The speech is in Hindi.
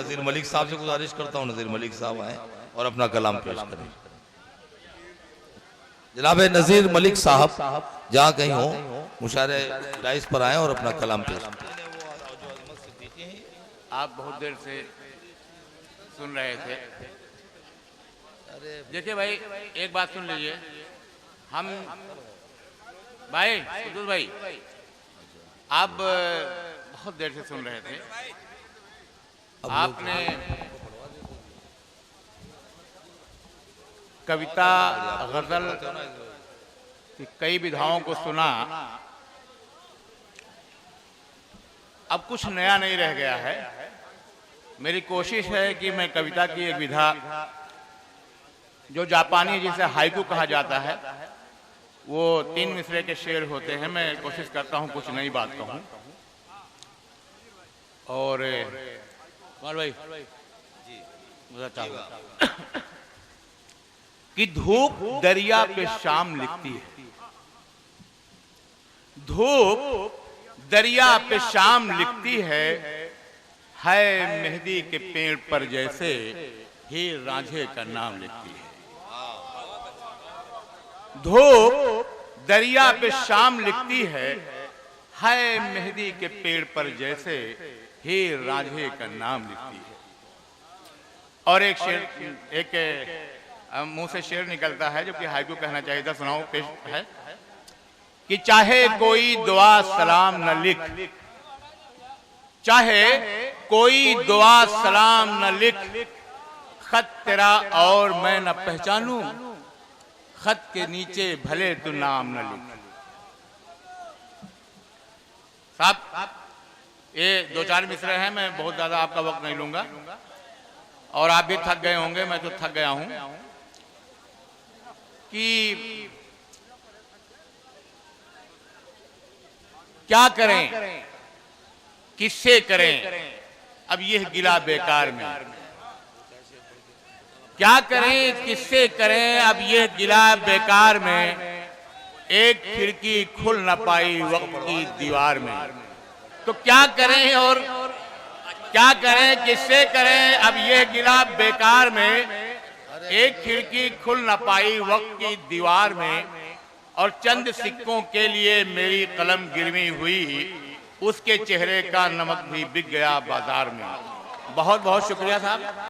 नज़ीर मलिक साहब से गुजारिश करता हूँ, नज़ीर मलिक साहब आए और अपना कलाम पेश करें। जनाब नज़ीर मलिक साहब जहाँ कहीं हो मुशारे राइस पर आए और अपना कलाम पेश करें। आप बहुत देर से सुन रहे थे। देखिए भाई, एक बात सुन लीजिए। हम भाई कुतुब भाई, आप बहुत देर से सुन रहे थे। आपने कविता गजल की कई विधाओं को सुना। अब कुछ नया नहीं रह गया है। मेरी कोशिश है कि मैं कविता की एक विधा जो जापानी जिसे हाइकू कहा जाता है, वो 3 मिसरे के शेर होते हैं, मैं कोशिश करता हूं कुछ नई बात कहूं। और कुमार भाई कि धूप दरिया पे शाम लिखती है, धूप दरिया पे शाम लिखती है मेहंदी के पेड़ पर जैसे हीर रांझे का नाम लिखती है। धूप दरिया पे शाम लिखती है मेहंदी के पेड़ पर जैसे हीर रांझे का नाम लिखती है। और एक शेर, एक मुंह से शेर निकलता है जो कि हाइकू कहना चाहिए था, सुनाओ पेश है कि चाहे कोई दुआ सलाम न लिख, चाहे कोई दुआ सलाम न लिख, खत तेरा और मैं न पहचानूं, खत के नीचे भले तू नाम न लिख। साहब ये 2-4 मिसरे हैं, मैं बहुत ज्यादा आपका वक्त नहीं लूंगा और आप भी थक गए होंगे, मैं तो थक गया हूं कि क्या करें, किससे करें, अब यह गिला बेकार में। क्या करें, किससे करें, अब यह गिला बेकार में। एक खिड़की खुल न पाई वक्त की दीवार में। तो क्या करें और क्या करें, किससे करें, अब यह गिला बेकार में। एक खिड़की खुल न पाई वक्त की दीवार में, और चंद सिक्कों के लिए मेरी कलम गिरवी हुई, उसके चेहरे का नमक भी बिक गया बाजार में। बहुत बहुत शुक्रिया साहब।